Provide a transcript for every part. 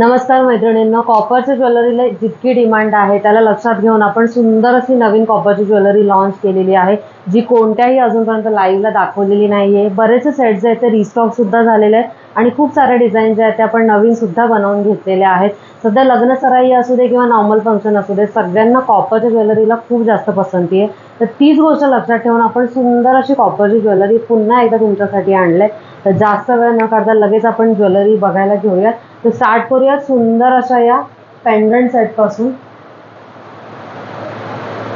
नमस्कार मैत्रिणींनो, कॉपरच्या ज्वेलरीला जितकी डिमांड आहे त्याला लक्षात घेऊन आपण सुंदर अशी नवीन कॉपरची ज्वेलरी लॉन्च केलेली आहे, जी कोणत्याही अजूनपर्यंत लाईव्हला दाखवलेली नाहीये। बरेचसे सेट्स आहेत ते रिस्टॉक सुद्धा झालेले आहेत आणि खूप सारे डिझाईन जे आहेत ते आपण नवीन सुद्धा बनवून घेतलेले आहेत। सध्या लग्न सराई असू दे किंवा नॉर्मल फंक्शन असू दे, सगळ्यांना कॉपरच्या ज्वेलरीला खूप जास्त पसंती आहे। तर तीच गोष्ट लक्षात ठेवून आपण सुंदर अशी कॉपरची ज्वेलरी पुन्हा एकदा तुमच्यासाठी आणले। तर जास्त वेळ न करता लगेच आपण ज्वेलरी बघायला घेऊयात। तर स्टार्ट करूयात सुंदर अशा या पेंडंट सेट पासून।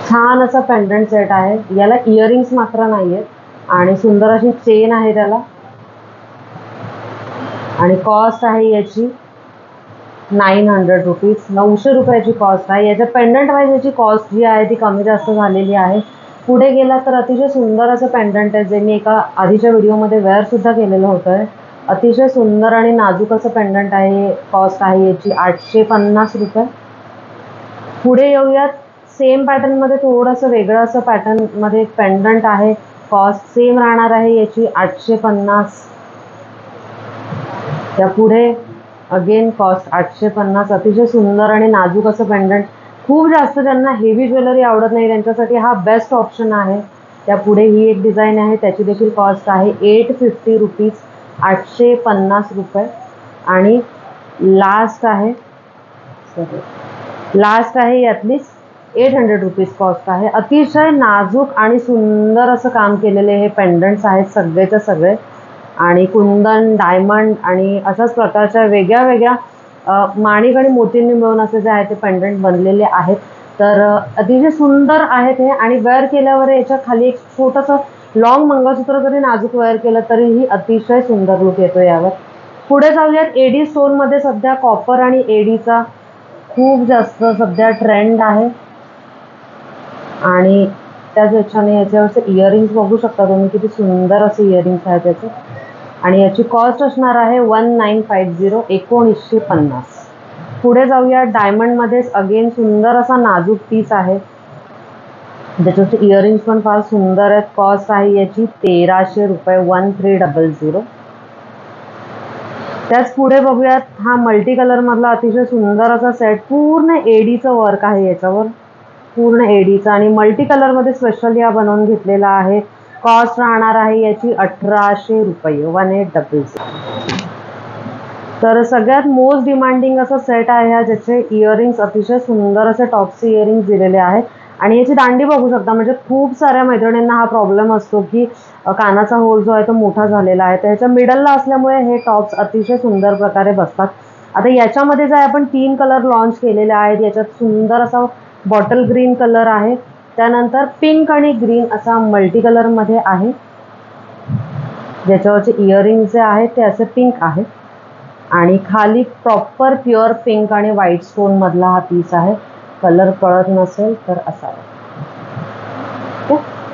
छान असा पेंडंट सेट आहे, याला इयरिंग्स मात्र नाहीयेत आणि सुंदर अशी चेन आहे त्याला आणि कॉस्ट आहे याची 900 रुपीज, 900 रुपयाची कॉस्ट आहे। याच्या पेंडंट वाईज याची कॉस्ट जी आहे ती कमी जास्त झालेली आहे। पुढे गेला तर अतिशय सुंदर असं पेंडंट आहे, जे मी एका आधीच्या व्हिडिओमध्ये वेअर सुद्धा केलेलं होतं। अतिशय सुंदर आणि नाजूक असं पेंडंट आहे। कॉस्ट आहे याची 850 रुपये। पुढे येऊयात, सेम पॅटर्न मध्ये थोडंसं वेगळं असं पॅटर्न मध्ये पेंडंट आहे। कॉस्ट सेम राहणार आहे याची 850। त्या पुढे अगेन कॉस्ट 850। अतिशय सुंदर आणि नाजूक असं पेंडंट। खूप जास्त ज्यांना हेवी ज्वेलरी आवडत नाही त्यांच्यासाठी हा बेस्ट ऑप्शन आहे। त्या पुढे ही एक डिझाईन आहे, त्याची देखील कॉस्ट आहे 850 रुपीज, 850 रुपये। आणि लास्ट आहे यातलीच 800 रुपीज कॉस्ट आहे। अतिशय नाजूक आणि सुंदर असं काम केलेले हे पेंडंट्स आहेत सगळेच्या सगळे, आणि कुंदन, डायमंड आणि अशाच प्रकारच्या वेगळ्या वेगळ्या माणिक आणि मोतींनी मिळून असे जे आहे ते पेंडंट बनलेले आहेत। तर अतिशय सुंदर आहेत हे, आणि वेअर केल्यावर याच्या खाली एक छोटंसं लॉंग मंगळसूत्र जरी नाजूक वेअर केलं तरीही अतिशय सुंदर लुक येतो यावर। पुढे जाऊयात, एडी स्टोन मध्ये सध्या कॉपर आणि एडीचा खूप जास्त सध्या ट्रेंड आहे आणि त्याच ह्याच्याने याच्यावरचे इयरिंग्स बघू शकता तुम्ही, किती सुंदर असे इयरिंग्स आहेत याचे, आणि याची कॉस्ट असणार आहे 1950, 1950। पुढे जाऊया, डायमंड मध्ये अगेन सुंदर असा नाजूक पीस आहे, त्याच्यावरचे इयरिंग्स पण फार सुंदर आहेत। कॉस्ट आहे याची 1300 रुपये, 1300। त्याच पुढे बघूयात, हा मल्टी कलर मधला अतिशय सुंदर असा सेट, पूर्ण एडीचं वर्क आहे याच्यावर, पूर्ण एडीचं, आणि मल्टी कलर मध्ये स्पेशली हा बनवून घेतलेला आहे। कॉस्ट राहणार आहे याची 1800 रुपये, 1800। तर सगळ्यात मोस्ट डिमांडिंग असा सेट आहे हा, ज्याचे इयरिंग्स अतिशय सुंदर असे टॉप्स इयरिंग्स दिलेले आहेत, आणि याची दांडी बघू शकता। म्हणजे खूप साऱ्या मैत्रिणींना हा प्रॉब्लेम असतो की कानाचा होल जो आहे तो मोठा झालेला आहे, त्याच्या मिडलला असल्यामुळे हे टॉप्स अतिशय सुंदर प्रकारे बसतात। आता याच्यामध्ये जे आपण 3 कलर लॉन्च केलेले आहेत, याच्यात सुंदर असा बॉटल ग्रीन कलर आहे, त्यानंतर पिंक आणि ग्रीन असा मल्टी कलर मध्ये आहे, ज्याच्यावरचे इयरिंग्स जे आहेत ते असे पिंक आहेत, आणि खाली प्रॉपर प्युअर पिंक आणि व्हाईट स्टोन मधला हा पीस आहे। कलर कळत नसेल तर असा,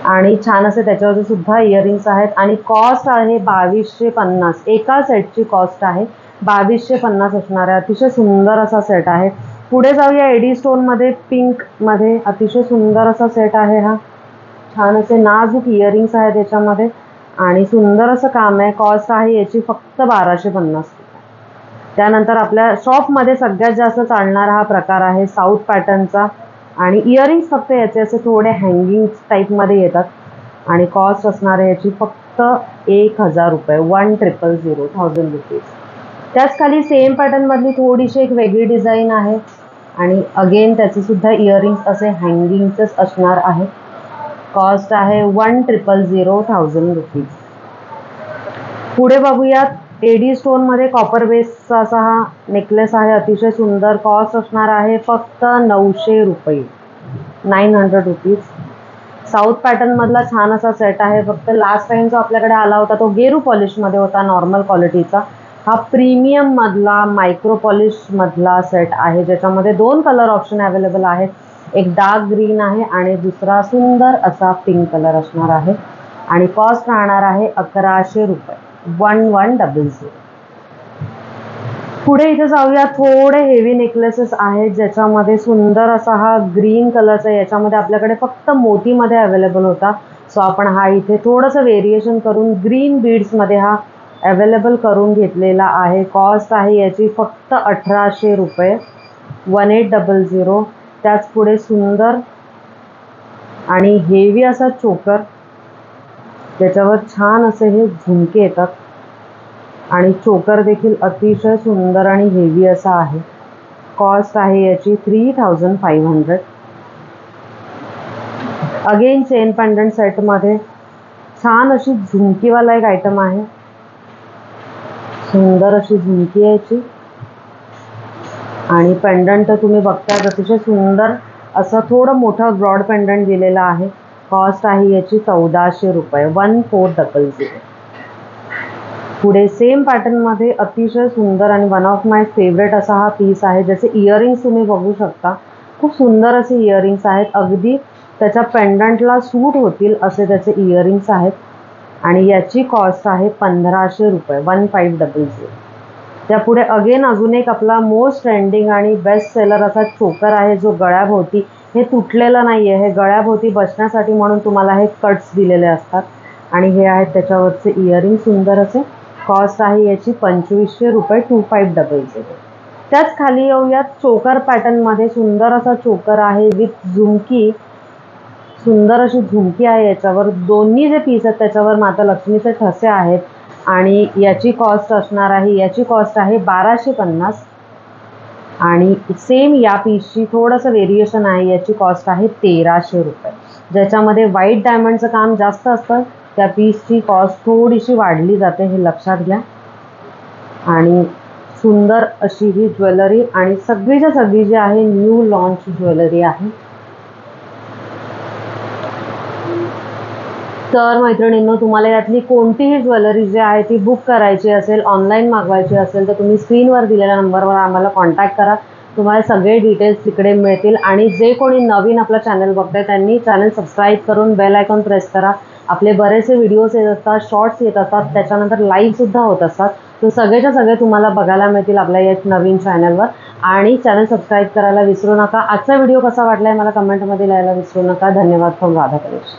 आणि छान असे त्याच्यावरचे सुद्धा इयरिंग्स आहेत, आणि कॉस्ट आहे 2250। एका सेटची कॉस्ट आहे 2250 असणार आहे। अतिशय सुंदर असा सेट आहे। पुढे जाऊया, एडी स्टोन मध्ये पिंक मध्ये अतिशय सुंदर असा सेट आहे हा, छान असे नाजूक इयरिंग्स आहेत याच्यामध्ये आणि सुंदर असं काम आहे। कॉस्ट आहे याची फक्त 1250। त्यानंतर आपल्या शॉपमध्ये सगळ्यात जास्त चालणारा हा प्रकार आहे साऊथ पॅटर्नचा, आणि इयरिंग्स फक्त याचे असे थोडे हँगिंग टाईप मध्ये येतात, आणि कॉस्ट असणार आहे याची फक्त 1000 रुपये, 1000 रुपीज। त्याच खाली सेम पॅटर्न मधली थोडीशी एक वेगळी डिझाईन आहे, आणि अगेन त्याचे सुद्धा इयरिंग्स असे हँगिंगच असणार आहे। कॉस्ट आहे 1000 रुपीज। पुढे बघूयात, एडी स्टोन मध्ये कॉपर बेसचा असा हा नेकलेस आहे, अतिशय सुंदर। कॉस्ट असणार आहे फक्त 900 रुपये, 900 रुपीज। साऊथ पॅटर्न मधला छान असा सेट आहे। फक्त लास्ट टाइम जो आपल्याकडे आला होता तो गेरू पॉलिश मध्ये होता, नॉर्मल क्वालिटीचा। हा प्रीमियम मधला मायक्रो पॉलिश मधला सेट आहे, ज्याच्यामध्ये 2 कलर ऑप्शन अवेलेबल आहेत, एक डार्क ग्रीन आहे आणि दुसरा सुंदर असा पिंक कलर असणार आहे, आणि कॉस्ट राहणार आहे 1100 रुपये, 1100। पुढे इथे जाऊया, थोडे हेवी नेकलेसेस आहेत, ज्याच्यामध्ये सुंदर असा हा ग्रीन कलरचा, याच्यामध्ये आपल्याकडे फक्त मोतीमध्ये अवेलेबल होता, सो आपण हा इथे थोडंसं व्हेरिएशन करून ग्रीन बीड्स मध्ये हा अवेलेबल करून घेतलेला आहे। कॉस्ट आहे याची फक्त 1800 रुपये, 1800। त्याच पुढे सुंदर आणि हेवी असा चोकर, त्याच्यावर छान असे हे झुमके येतात आणि चोकर देखील अतिशय सुंदर आणि हेवी असा आहे। कॉस्ट आहे याची 3500। अगेन चेन पेंडंट सेटमध्ये छान अशी झुमकीवाला एक आयटम आहे। सुंदर अशी झुमकी आहे याची आणि पेंडंट तुम्ही बघताय अतिशय सुंदर असं थोडं मोठं ब्रॉड पेंडंट दिलेला आहे। कॉस्ट आहे याची 1400 रुपये, 1400। पुढे सेम पॅटर्नमध्ये अतिशय सुंदर आणि वन ऑफ माय फेवरेट असा हा पीस आहे। जसे इयरिंग्स तुम्ही बघू शकता, खूप सुंदर असे इयरिंग्स आहेत, अगदी त्याच्या पेंडंटला सूट होतील असे त्याचे इयरिंग्स आहेत आणि याची कॉस्ट आहे 1500 रुपये, 1500। त्यापुढे अगेन अजून एक आपला मोस्ट ट्रेंडिंग आणि बेस्ट सेलर असा चोकर आहे, जो गळ्याभोवती हे तुटलेलं नाही आहे, हे गळ्याभोवती बसण्यासाठी म्हणून तुम्हाला हे कट्स दिलेले असतात आणि हे आहेत त्याच्यावरचे इयरिंग सुंदर असे। कॉस्ट आहे याची 2500 रुपये, 2500। त्याच खाली येऊयात चोकर पॅटर्नमध्ये। सुंदर असा चोकर आहे विथ झुमकी, सुंदर अशी झुमकी आहे याच्यावर। दोन्ही जे पीस आहेत त्याच्यावर माता लक्ष्मीचे ठसे आहेत आणि याची कॉस्ट असणार आहे, याची कॉस्ट आहे 1250 आणि सेम या पीसची थोडंसं व्हेरिएशन आहे, याची कॉस्ट आहे 1300 रुपये। ज्याच्यामध्ये व्हाईट डायमंडचं काम जास्त असतं त्या पीसची कॉस्ट थोडीशी वाढली जाते, हे लक्षात घ्या। आणि सुंदर अशी ही ज्वेलरी आणि सगळीच्या सगळी जी आहे न्यू लॉन्च ज्वेलरी आहे। तर मैत्रिणींनो, तुम्हाला यातली कोणतीही ज्वेलरी जी आहे ती बुक करायची असेल, ऑनलाईन मागवायची असेल तर तुम्ही स्क्रीनवर दिलेल्या नंबरवर आम्हाला कॉन्टॅक्ट करा। तुम्हाला सगळे डिटेल्स तिकडे मिळतील आणि जे कोणी नवीन आपला चॅनल बघताय त्यांनी चॅनल सबस्क्राईब करून बेल आयकॉन प्रेस करा। आपले बरेचसे व्हिडिओज येत असतात, शॉर्ट्स येत असतात, त्याच्यानंतर लाईव्हसुद्धा होत असतात, तर सगळेच्या सगळे तुम्हाला बघायला मिळतील आपल्या या नवीन चॅनलवर। आणि चॅनल सबस्क्राईब करायला विसरू नका। आजचा व्हिडिओ कसा वाटलाय मला कमेंटमध्ये लिहायला विसरू नका। धन्यवाद फ्रॉम राधा गणेश।